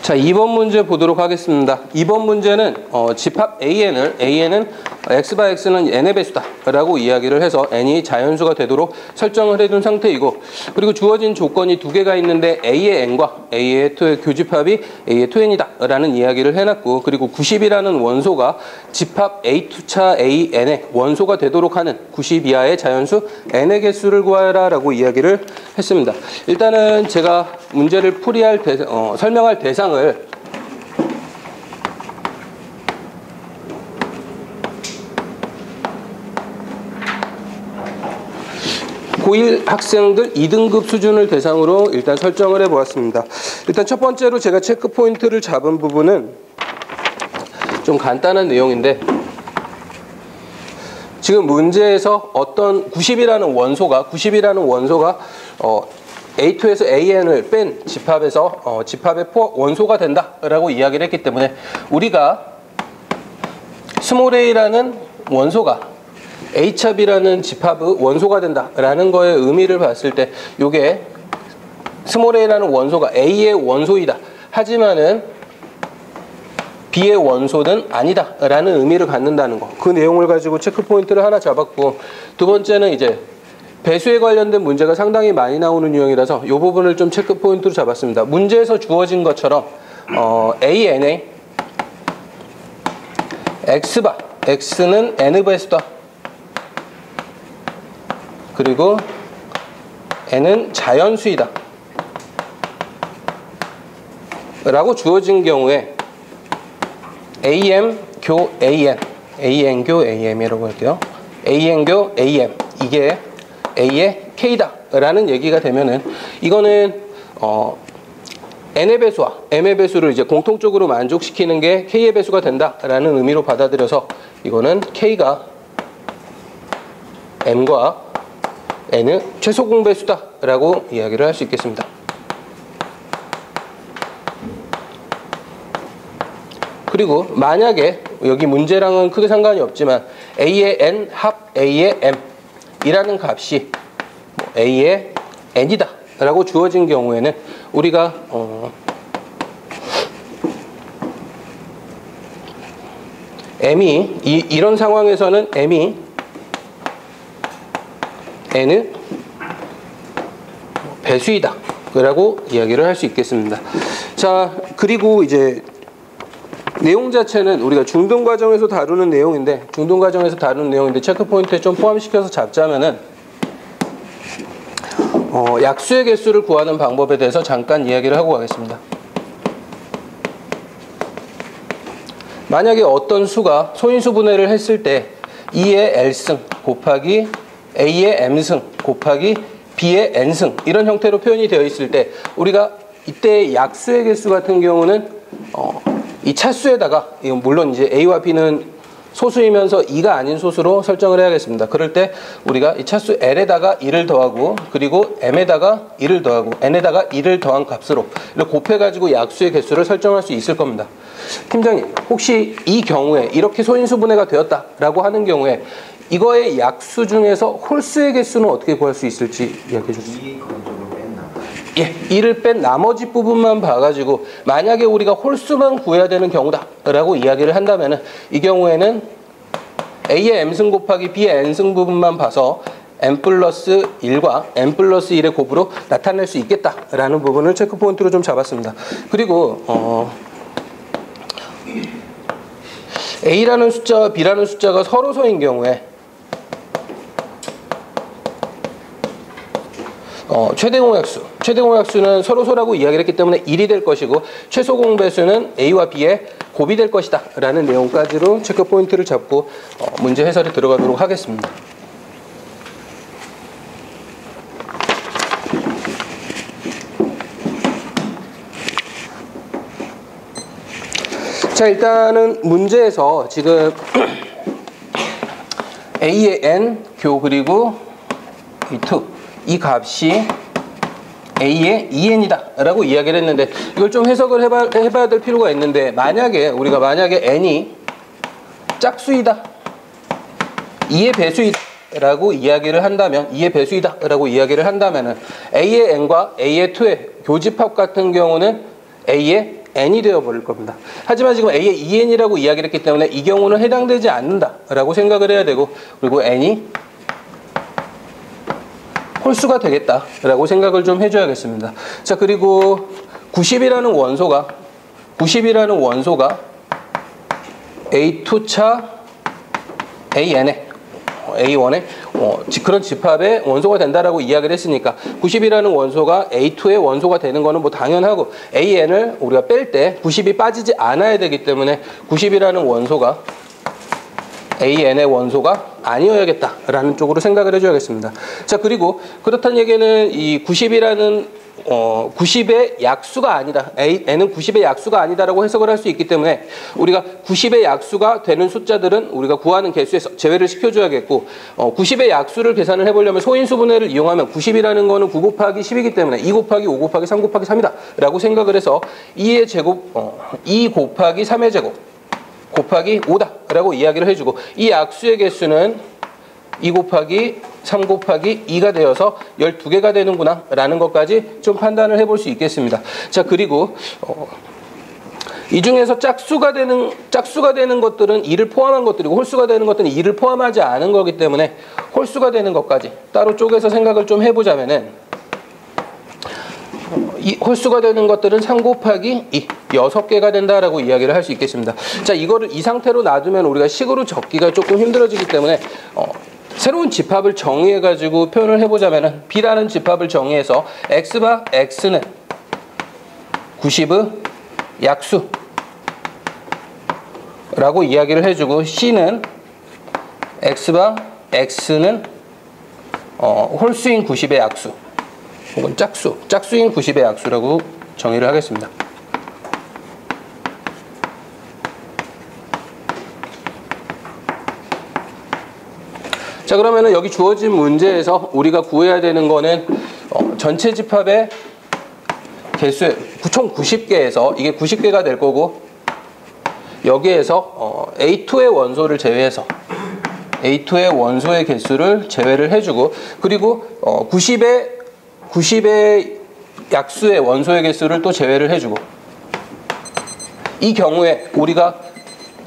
자, 2번 문제 보도록 하겠습니다. 2번 문제는 집합 AN은 X는 N의 배수다 라고 이야기를 해서 N이 자연수가 되도록 설정을 해둔 상태이고, 그리고 주어진 조건이 두 개가 있는데 A의 N과 A의 2의 교집합이 A의 2N이다 라는 이야기를 해놨고, 그리고 90이라는 원소가 집합 A2차 AN의 원소가 되도록 하는 90 이하의 자연수 N의 개수를 구하라 라고 이야기를 했습니다. 일단은 제가 문제를 풀이할 설명할 대상을 고1 학생들 2등급 수준을 대상으로 일단 설정을 해보았습니다. 일단 첫 번째로 제가 체크 포인트를 잡은 부분은 좀 간단한 내용인데, 지금 문제에서 어떤 90이라는 원소가 A2에서 AN을 뺀 집합에서 집합의 원소가 된다라고 이야기를 했기 때문에, 우리가 스몰 a라는 원소가 H합이라는 집합의 원소가 된다라는 거의 의미를 봤을 때, 이게 스몰 a라는 원소가 A의 원소이다, 하지만은 B의 원소는 아니다 라는 의미를 갖는다는 거, 그 내용을 가지고 체크 포인트를 하나 잡았고, 두 번째는 이제 배수에 관련된 문제가 상당히 많이 나오는 유형이라서 이 부분을 좀 체크 포인트로 잡았습니다. 문제에서 주어진 것처럼 AN의 X바, X는 N의 배수다, 그리고 N은 자연수이다 라고 주어진 경우에 AM 교 AN, AN 교 AM이라고 할게요. AN 교 AM, 이게 A의 K다 라는 얘기가 되면은, 이거는 N의 배수와 M의 배수를 이제 공통적으로 만족시키는 게 K의 배수가 된다 라는 의미로 받아들여서, 이거는 K가 M과 N의 최소 공배수다 라고 이야기를 할 수 있겠습니다. 그리고 만약에 여기 문제랑은 크게 상관이 없지만 A의 N 합 A의 M 이라는 값이 A의 N이다 라고 주어진 경우에는, 우리가 M이 이런 상황에서는 M이 N의 배수이다 라고 이야기를 할 수 있겠습니다. 자, 그리고 이제 내용 자체는 우리가 중등 과정에서 다루는 내용인데, 체크 포인트에 좀 포함시켜서 잡자면은 약수의 개수를 구하는 방법에 대해서 잠깐 이야기를 하고 가겠습니다. 만약에 어떤 수가 소인수 분해를 했을 때 2의 L승 곱하기 A의 M승 곱하기 B의 N승, 이런 형태로 표현이 되어 있을 때, 우리가 이때 약수의 개수 같은 경우는 이 차수에다가, 물론 이제 A와 B는 소수이면서 2가 아닌 소수로 설정을 해야겠습니다. 그럴 때 우리가 이 차수 L에다가 2를 더하고, 그리고 M에다가 2를 더하고, N에다가 2를 더한 값으로 이렇게 곱해가지고 약수의 개수를 설정할 수 있을 겁니다. 팀장님, 혹시 이 경우에 이렇게 소인수 분해가 되었다라고 하는 경우에 이거의 약수 중에서 홀수의 개수는 어떻게 구할 수 있을지 이야기해 주세요. 예, 2를 뺀 나머지 부분만 봐가지고 만약에 우리가 홀수만 구해야 되는 경우다 라고 이야기를 한다면, 이 경우에는 A의 M승 곱하기 B의 N승 부분만 봐서 M 플러스 1과 M 플러스 1의 곱으로 나타낼 수 있겠다 라는 부분을 체크 포인트로 좀 잡았습니다. 그리고 A라는 숫자와 B라는 숫자가 서로소인 경우에 최대공약수는 서로소라고 이야기를 했기 때문에 1이 될 것이고, 최소 공배수는 A와 B의 곱이 될 것이다 라는 내용까지로 체크 포인트를 잡고 문제 해설에 들어가도록 하겠습니다. 자, 일단은 문제에서 지금 A의 N 교 그리고 이 값이 A의 EN이다 라고 이야기를 했는데, 이걸 좀 해석을 해봐야 될 필요가 있는데, 우리가 만약에 N이 짝수이다, 2의 배수이다 라고 이야기를 한다면, 2의 배수이다 라고 이야기를 한다면은 A의 N과 A의 2의 교집합 같은 경우는 A의 n이 되어버릴 겁니다. 하지만 지금 a의 2n이라고 이야기를 했기 때문에 이 경우는 해당되지 않는다라고 생각을 해야 되고, 그리고 n이 홀수가 되겠다라고 생각을 좀 해줘야겠습니다. 자, 그리고 90이라는 원소가 A2차 A1의 그런 집합의 원소가 된다라고 이야기를 했으니까 90이라는 원소가 A2의 원소가 되는 거는 뭐 당연하고, AN을 우리가 뺄 때 90이 빠지지 않아야 되기 때문에 90이라는 원소가 AN의 원소가 아니어야겠다라는 쪽으로 생각을 해줘야겠습니다. 자, 그리고 그렇다는 얘기는 이 90의 약수가 아니다, n은 90의 약수가 아니다라고 해석을 할 수 있기 때문에 우리가 90의 약수가 되는 숫자들은 우리가 구하는 개수에서 제외를 시켜줘야겠고, 90의 약수를 계산을 해보려면 소인수분해를 이용하면 90이라는 거는 9 곱하기 10이기 때문에 2 곱하기 5 곱하기 3 곱하기 3이다 라고 생각을 해서 2의 제곱, 2 곱하기 3의 제곱 곱하기 5다 라고 이야기를 해주고, 이 약수의 개수는 2 곱하기 3 곱하기 2가 되어서 12개가 되는구나 라는 것까지 좀 판단을 해볼 수 있겠습니다. 자, 그리고 이 중에서 짝수가 되는 것들은 2를 포함한 것들이고, 홀수가 되는 것들은 2를 포함하지 않은 거기 때문에 홀수가 되는 것까지 따로 쪼개서 생각을 좀 해보자면은, 이 홀수가 되는 것들은 3 곱하기 2, 6개가 된다라고 이야기를 할 수 있겠습니다. 자, 이거를 이 상태로 놔두면 우리가 식으로 적기가 조금 힘들어지기 때문에 새로운 집합을 정의해가지고 표현을 해보자면은, B라는 집합을 정의해서 X바 X는 90의 약수 라고 이야기를 해주고, C는 X바 X는 홀수인 90의 약수 혹은 짝수인 90의 약수라고 정의를 하겠습니다. 자, 그러면은 여기 주어진 문제에서 우리가 구해야 되는 거는 전체 집합의 개수 총 90개에서 이게 90개가 될 거고, 여기에서 A2의 원소를 제외해서 A2의 원소의 개수를 제외를 해주고, 그리고 90의 약수의 원소의 개수를 또 제외를 해주고, 이 경우에 우리가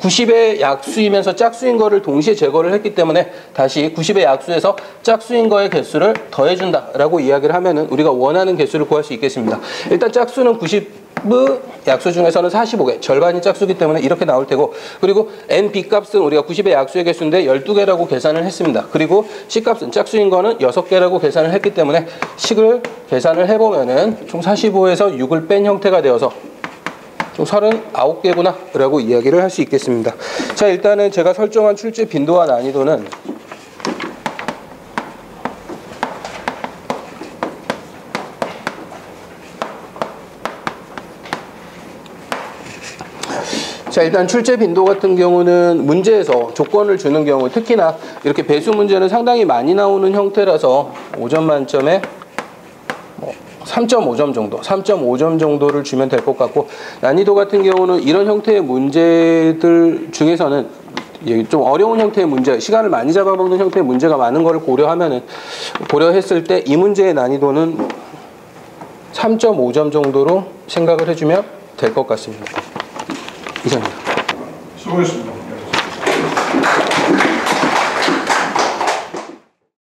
90의 약수이면서 짝수인 거를 동시에 제거를 했기 때문에 다시 90의 약수에서 짝수인 거의 개수를 더해준다 라고 이야기를 하면은 우리가 원하는 개수를 구할 수 있겠습니다. 일단 짝수는 90의 약수 중에서는 45개, 절반이 짝수기 때문에 이렇게 나올 테고, 그리고 NB 값은 우리가 90의 약수의 개수인데 12개라고 계산을 했습니다. 그리고 C 값은 짝수인 거는 6개라고 계산을 했기 때문에 식을 계산을 해보면은 총 45에서 6을 뺀 형태가 되어서 총 39개구나 라고 이야기를 할 수 있겠습니다. 자, 일단은 제가 설정한 출제 빈도와 난이도는 일단 출제 빈도 같은 경우는 문제에서 조건을 주는 경우, 특히나 이렇게 배수 문제는 상당히 많이 나오는 형태라서 5점 만점에 3.5점 정도, 3.5점 정도를 주면 될 것 같고, 난이도 같은 경우는 이런 형태의 문제들 중에서는 좀 어려운 형태의 문제, 시간을 많이 잡아먹는 형태의 문제가 많은 것을 고려했을 때 이 문제의 난이도는 3.5점 정도로 생각을 해주면 될 것 같습니다. 이상입니다. 수고했습니다.